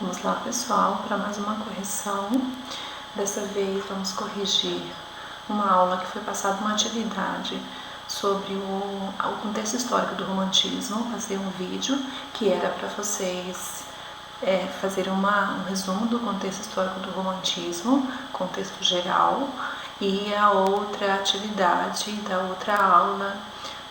Vamos lá, pessoal, para mais uma correção. Dessa vez vamos corrigir uma aula que foi passada, uma atividade sobre o contexto histórico do romantismo. Passei um vídeo que era para vocês fazerem um resumo do contexto histórico do romantismo, contexto geral, e a outra atividade da outra aula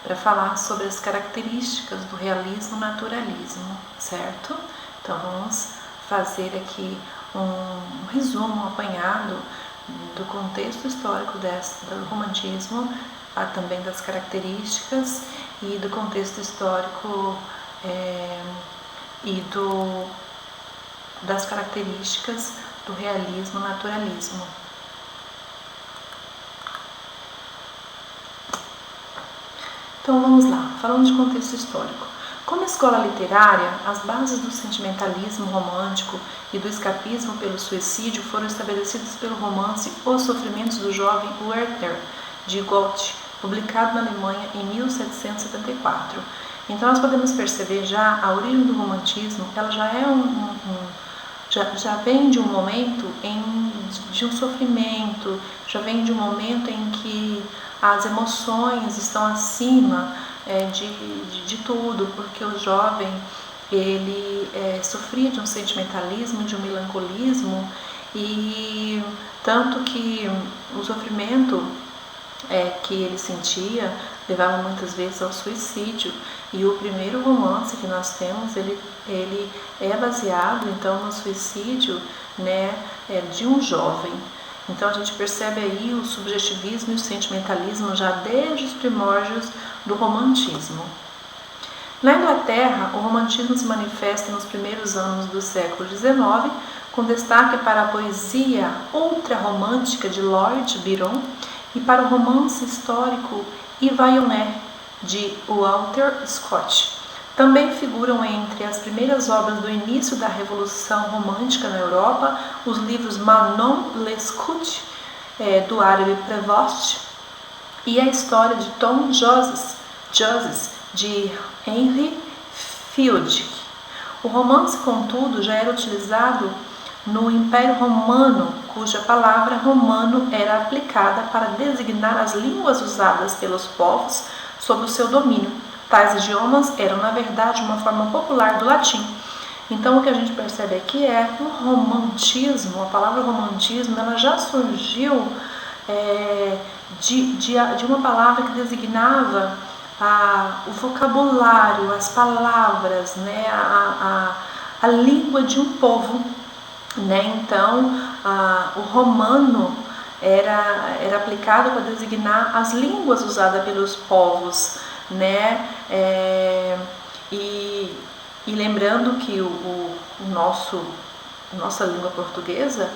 para falar sobre as características do realismo e naturalismo, certo? Então vamos fazer aqui um resumo, um apanhado do contexto histórico do romantismo, também das características e do contexto histórico das características do realismo e naturalismo. Então vamos lá, falando de contexto histórico. Como escola literária, as bases do sentimentalismo romântico e do escapismo pelo suicídio foram estabelecidas pelo romance Os Sofrimentos do Jovem Werther, de Goethe, publicado na Alemanha em 1774. Então nós podemos perceber já a origem do romantismo, ela já é já vem de um momento de um sofrimento, já vem de um momento em que as emoções estão acima de tudo, porque o jovem ele sofria de um sentimentalismo, de um melancolismo, e tanto que o sofrimento que ele sentia levava muitas vezes ao suicídio. E o primeiro romance que nós temos, ele é baseado então no suicídio, de um jovem. Então a gente percebe aí o subjetivismo e o sentimentalismo já desde os primórdios do romantismo. Na Inglaterra, o romantismo se manifesta nos primeiros anos do século XIX, com destaque para a poesia ultrarromântica de Lord Byron e para o romance histórico Ivaioné, de Walter Scott. Também figuram entre as primeiras obras do início da Revolução Romântica na Europa os livros Manon Lescaut, do árabe Prévost, e a história de Tom Jones, de Henry Fielding. O romance, contudo, já era utilizado no Império Romano, cuja palavra romano era aplicada para designar as línguas usadas pelos povos sob o seu domínio. Tais idiomas eram, na verdade, uma forma popular do latim. Então, o que a gente percebe aqui é que o romantismo, a palavra romantismo, ela já surgiu de uma palavra que designava o vocabulário, as palavras, a língua de um povo. Então, o romano era aplicado para designar as línguas usadas pelos povos, e lembrando que nossa língua portuguesa,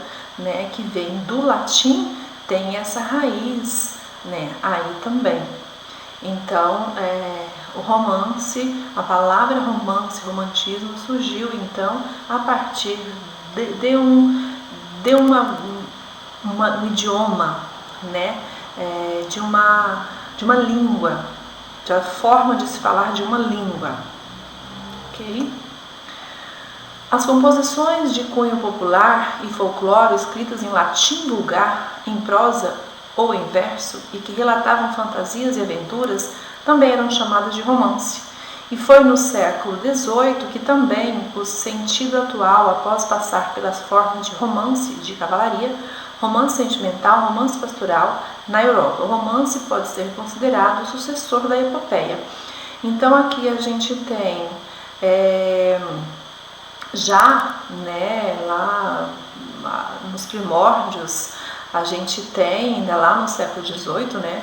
que vem do latim, tem essa raiz, aí também. Então, o romance, a palavra romance, romantismo, surgiu então a partir de um idioma, de uma língua, da forma de se falar de uma língua. Ok? As composições de cunho popular e folclore escritas em latim vulgar, em prosa ou em verso, e que relatavam fantasias e aventuras, também eram chamadas de romance. E foi no século XVIII que também o sentido atual, após passar pelas formas de romance de cavalaria, romance sentimental, romance pastoral, na Europa. O romance pode ser considerado o sucessor da epopeia. Então aqui a gente tem lá nos primórdios, a gente tem, ainda lá no século XVIII,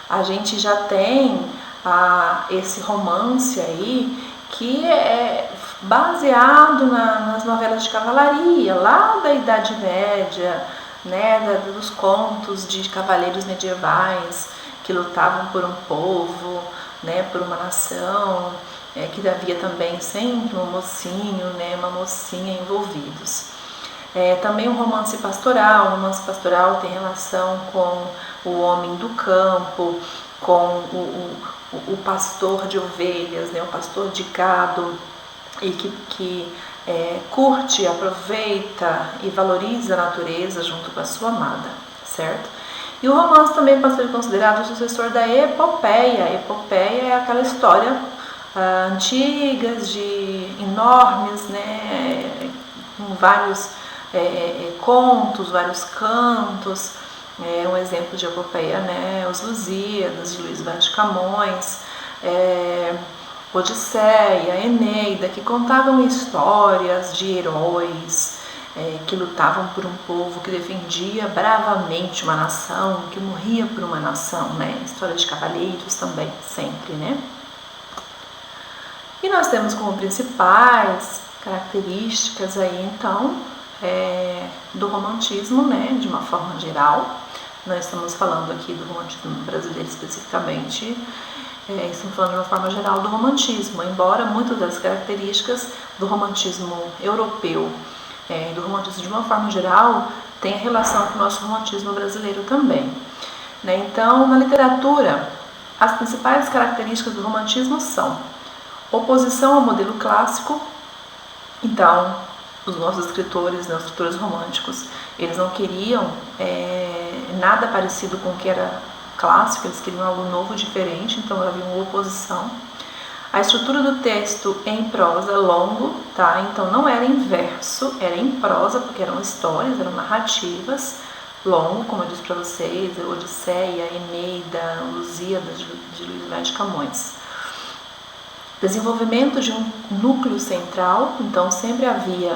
a gente já tem esse romance aí que é baseado nas novelas de cavalaria, lá da Idade Média, dos contos de cavaleiros medievais que lutavam por um povo, por uma nação, que havia também sempre um mocinho, uma mocinha envolvidos. Também o romance pastoral tem relação com o homem do campo, com o pastor de ovelhas, o pastor de gado, e que curte, aproveita e valoriza a natureza junto com a sua amada, certo? E o romance também pode ser considerado o sucessor da epopeia. A epopeia é aquela história antigas, de enormes, né, com vários contos, vários cantos. Um exemplo de epopeia, né, os Lusíadas, de Luís Vaz de Camões, Odisseia, Eneida, que contavam histórias de heróis que lutavam por um povo, que defendia bravamente uma nação, que morria por uma nação, né? História de cavaleiros também, sempre, né? E nós temos como principais características aí, então, do romantismo, né? De uma forma geral. Nós estamos falando aqui do romantismo brasileiro especificamente, estamos falando de uma forma geral do romantismo, embora muitas das características do romantismo europeu, do romantismo de uma forma geral, tenha relação com o nosso romantismo brasileiro também. Né? Então, na literatura, as principais características do romantismo são oposição ao modelo clássico. Então, os nossos escritores, os escritores românticos, eles não queriam nada parecido com o que era clássico, eles queriam algo novo, diferente, então havia uma oposição. A estrutura do texto em prosa, longo, tá? Então não era em verso, era em prosa, porque eram histórias, eram narrativas, longo, como eu disse para vocês, Odisseia, Eneida, Lusíadas, de Luís Vaz de Camões. Desenvolvimento de um núcleo central, então sempre havia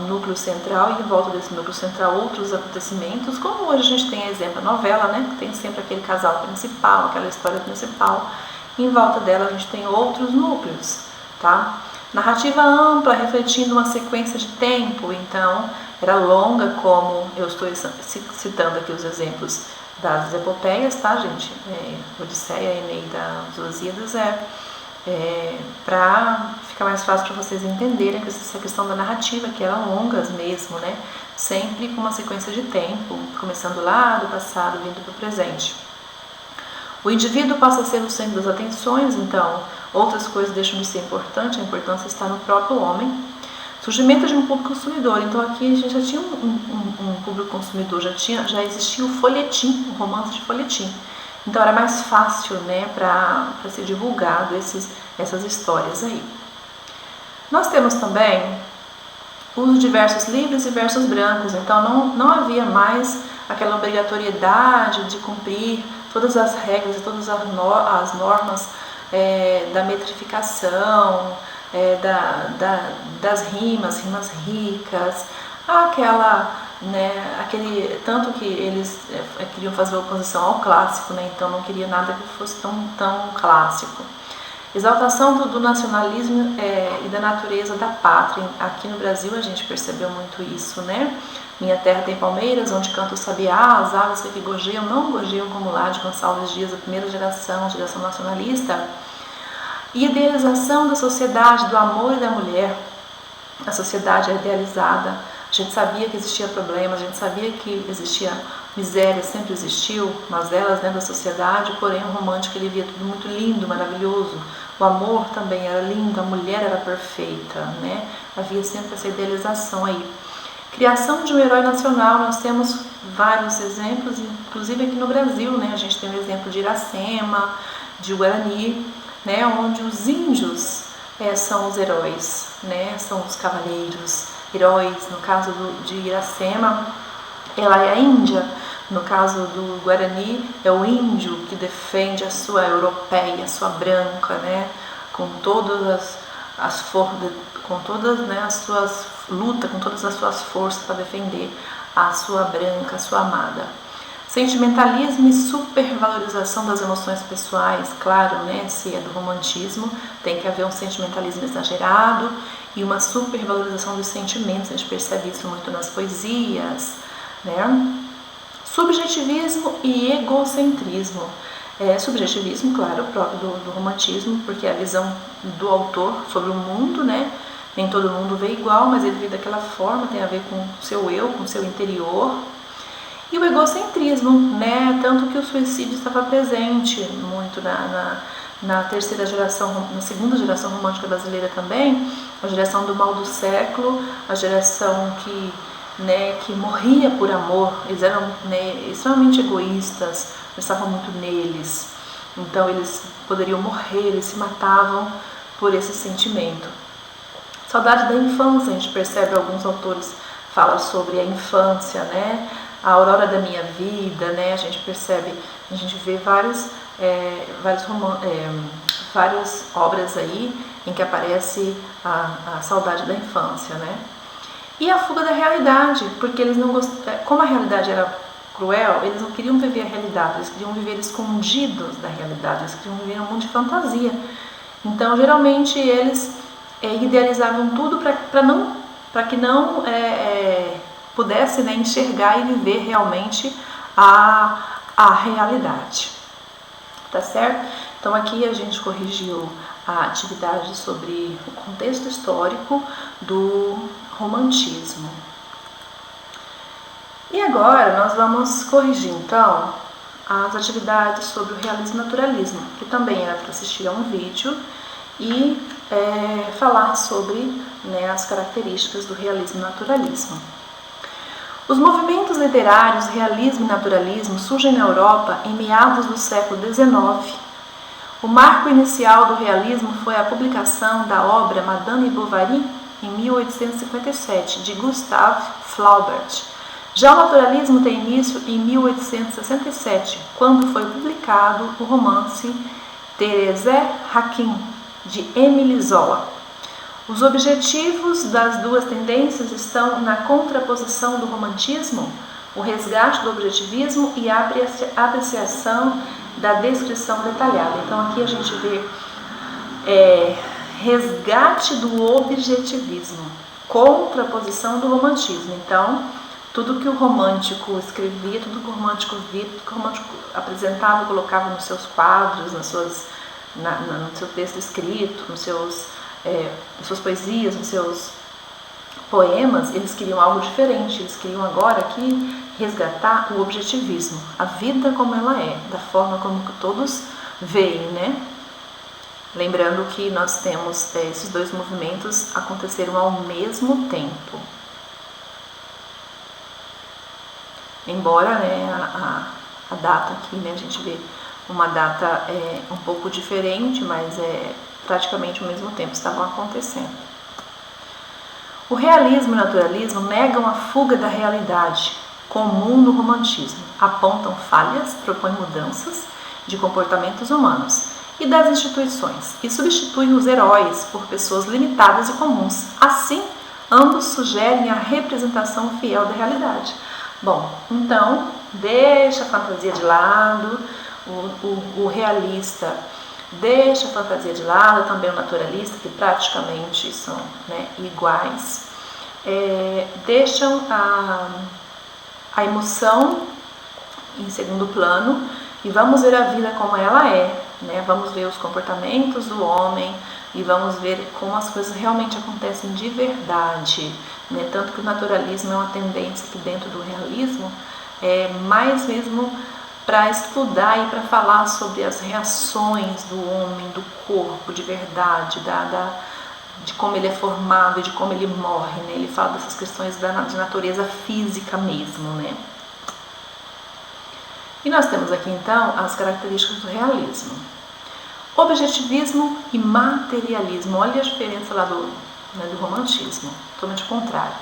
um núcleo central e em volta desse núcleo central outros acontecimentos, como hoje a gente tem exemplo, a novela, né, que tem sempre aquele casal principal, aquela história principal, e em volta dela a gente tem outros núcleos, tá? Narrativa ampla, refletindo uma sequência de tempo, então era longa, como eu estou citando aqui os exemplos das epopeias, tá, gente? Odisseia, Eneida, os Lusíadas, para ficar mais fácil para vocês entenderem essa questão da narrativa, que eram longas mesmo, né? Sempre com uma sequência de tempo, começando lá do passado, vindo para o presente. O indivíduo passa a ser o centro das atenções, então outras coisas deixam de ser importantes, a importância está no próprio homem. Surgimento de um público consumidor, então aqui a gente já tinha um público consumidor, já existia o folhetim, o romance de folhetim. Então era mais fácil, né, para ser divulgado essas histórias aí. Nós temos também uso de versos livres e versos brancos, então não havia mais aquela obrigatoriedade de cumprir todas as regras e todas as normas da metrificação, das rimas ricas, tanto que eles queriam fazer oposição ao clássico, né? Então não queria nada que fosse tão clássico. Exaltação do nacionalismo e da natureza da pátria. Aqui no Brasil a gente percebeu muito isso, né? Minha terra tem palmeiras, onde canta o sabiá, as aves que aqui gorjeiam, não gorjeiam como lá de Gonçalves Dias, a primeira geração nacionalista. E idealização da sociedade, do amor e da mulher. A sociedade é idealizada. A gente sabia que existia problemas, a gente sabia que existia miséria, sempre existiu, mas elas dentro da sociedade, porém o romântico ele via tudo muito lindo, maravilhoso. O amor também era lindo, a mulher era perfeita, né? Havia sempre essa idealização aí. Criação de um herói nacional, nós temos vários exemplos, inclusive aqui no Brasil, né? A gente tem o exemplo de Iracema, de Guarani, né? Onde os índios são os heróis, né? São os cavaleiros, heróis. No caso de Iracema, ela é a Índia. No caso do Guarani, é o índio que defende a sua europeia, a sua branca, né? Com todas as forças, com todas, né, as suas lutas, com todas as suas forças para defender a sua branca, a sua amada. Sentimentalismo e supervalorização das emoções pessoais, claro, né? Se é do romantismo, tem que haver um sentimentalismo exagerado e uma supervalorização dos sentimentos. A gente percebe isso muito nas poesias, né? Subjetivismo e egocentrismo. Subjetivismo, claro, próprio do romantismo, porque é a visão do autor sobre o mundo, né? Nem todo mundo vê igual, mas ele vê daquela forma, tem a ver com o seu eu, com o seu interior. E o egocentrismo, né? Tanto que o suicídio estava presente muito na segunda geração romântica brasileira também, a geração do mal do século, a geração que morria por amor. Eles eram extremamente egoístas, pensavam muito neles, então eles poderiam morrer, eles se matavam por esse sentimento. Saudade da infância, a gente percebe, alguns autores falam sobre a infância, né? A aurora da minha vida, né? A gente percebe, a gente vê várias obras aí em que aparece a saudade da infância, né? E a fuga da realidade, porque eles não como a realidade era cruel, eles não queriam viver a realidade, eles queriam viver escondidos da realidade, eles queriam viver um mundo de fantasia. Então, geralmente, eles idealizavam tudo para que não pudesse enxergar e viver realmente a realidade. Tá certo? Então, aqui a gente corrigiu a atividade sobre o contexto histórico do romantismo. E agora nós vamos corrigir então as atividades sobre o realismo e naturalismo, que também era para assistir a um vídeo e falar sobre as características do realismo e naturalismo. Os movimentos literários realismo e naturalismo surgem na Europa em meados do século XIX. O marco inicial do realismo foi a publicação da obra Madame Bovary, em 1857, de Gustave Flaubert. Já o naturalismo tem início em 1867, quando foi publicado o romance Thérèse Raquin, de Émile Zola. Os objetivos das duas tendências estão na contraposição do romantismo, o resgate do objetivismo e a apreciação da descrição detalhada. Então aqui a gente vê resgate do objetivismo, contraposição do romantismo. Então, tudo que o romântico escrevia, tudo que o romântico via, tudo que o romântico apresentava, colocava nos seus quadros, no seu texto escrito, nas suas poesias, nos seus poemas, eles queriam algo diferente. Eles queriam agora aqui resgatar o objetivismo, a vida como ela é, da forma como todos veem, né? Lembrando que nós temos esses dois movimentos aconteceram ao mesmo tempo. Embora a data aqui, a gente vê uma data um pouco diferente, mas praticamente ao mesmo tempo estavam acontecendo. O realismo e o naturalismo negam a fuga da realidade comum no romantismo, apontam falhas, propõem mudanças de comportamentos humanos e das instituições, e substituem os heróis por pessoas limitadas e comuns. Assim, ambos sugerem a representação fiel da realidade. Bom, então, deixa a fantasia de lado, o realista deixa a fantasia de lado, também o naturalista, que praticamente são iguais, deixam a emoção em segundo plano e vamos ver a vida como ela é, vamos ver os comportamentos do homem e vamos ver como as coisas realmente acontecem de verdade, tanto que o naturalismo é uma tendência que dentro do realismo é mais mesmo para estudar e para falar sobre as reações do homem, do corpo de verdade, de como ele é formado e de como ele morre, Ele fala dessas questões de natureza física mesmo, E nós temos aqui então as características do realismo. Objetivismo e materialismo. Olha a diferença lá do romantismo, totalmente o contrário.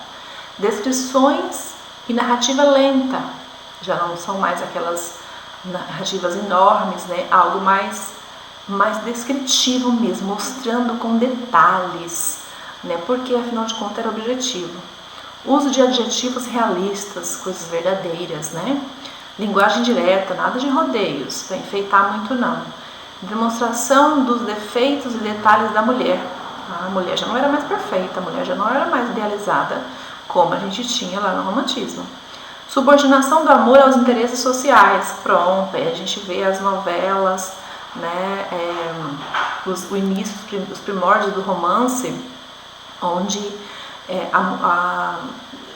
Descrições e narrativa lenta, já não são mais aquelas narrativas enormes, algo mais descritivo mesmo, mostrando com detalhes, porque afinal de contas era objetivo. Uso de adjetivos realistas, coisas verdadeiras, Linguagem direta, nada de rodeios, para enfeitar muito não. Demonstração dos defeitos e detalhes da mulher. A mulher já não era mais perfeita, a mulher já não era mais idealizada, como a gente tinha lá no romantismo. Subordinação do amor aos interesses sociais. Pronto, aí a gente vê as novelas, o início, os primórdios do romance, onde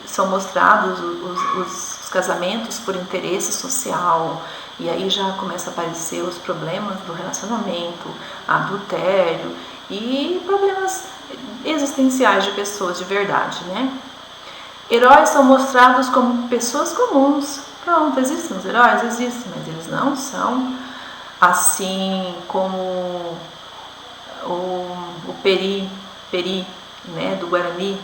são mostrados os casamentos por interesse social E aí já começa a aparecer os problemas do relacionamento, adultério e problemas existenciais de pessoas de verdade, né? Heróis são mostrados como pessoas comuns. Pronto, existem os heróis? Existem, mas eles não são assim como o Peri, né, do Guarani.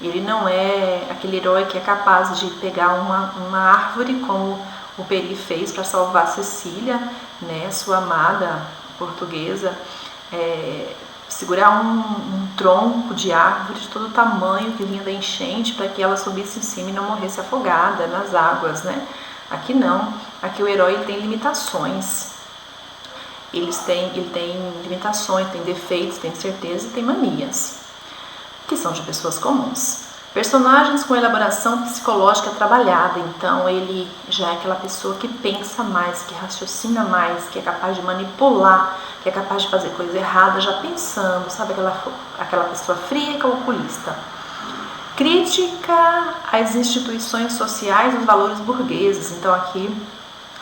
Ele não é aquele herói que é capaz de pegar uma árvore, como o Peri fez para salvar Cecília, né, sua amada portuguesa, segurar um tronco de árvore de todo tamanho que vinha da enchente para que ela subisse em cima e não morresse afogada nas águas, né? Aqui não, aqui o herói tem limitações. Ele tem limitações, tem defeitos, tem certeza e tem manias, que são de pessoas comuns. Personagens com elaboração psicológica trabalhada, então ele já é aquela pessoa que pensa mais, que raciocina mais, que é capaz de manipular, que é capaz de fazer coisa errada já pensando, sabe, aquela pessoa fria e calculista. Crítica às instituições sociais e os valores burgueses, então aqui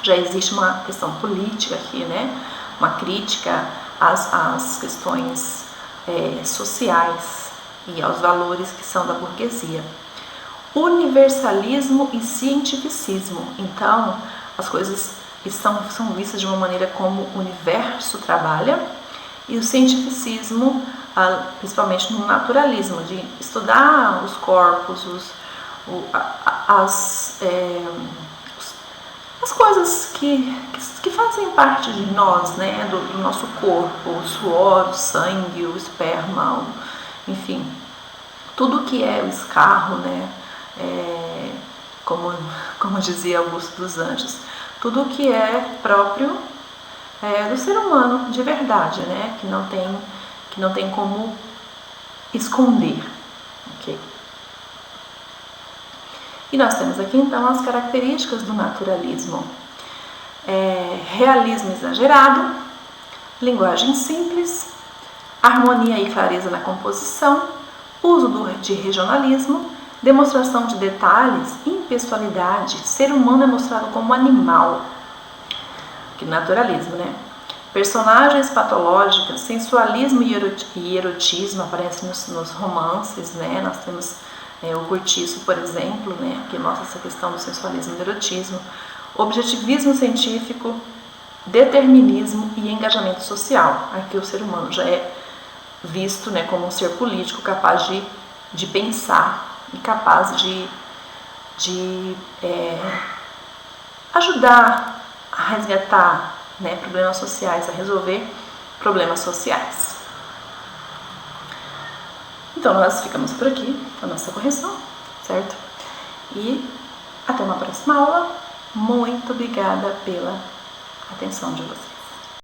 já existe uma questão política aqui, né? Uma crítica às questões sociais e aos valores que são da burguesia. Universalismo e cientificismo. Então, as coisas são vistas de uma maneira como o universo trabalha, e o cientificismo, principalmente no naturalismo, de estudar os corpos, as coisas que fazem parte de nós, né, do nosso corpo, o suor, o sangue, o esperma, enfim, tudo que é o escarro, né, como dizia Augusto dos Anjos, tudo que é próprio do ser humano de verdade, né, que não tem como esconder, ok? E nós temos aqui então as características do naturalismo: realismo exagerado, linguagem simples, harmonia e clareza na composição, uso de regionalismo, demonstração de detalhes, impessoalidade, ser humano é mostrado como animal. Que naturalismo, né? Personagens patológicas, sensualismo e erotismo aparecem nos romances, né? Nós temos o Curtiço, por exemplo, né? Que mostra essa questão do sensualismo e do erotismo. Objetivismo científico, determinismo e engajamento social. Aqui o ser humano já é visto, né, como um ser político capaz de pensar e capaz de ajudar a resgatar, né, problemas sociais, a resolver problemas sociais. Então nós ficamos por aqui com a nossa correção, certo? E até uma próxima aula. Muito obrigada pela atenção de vocês.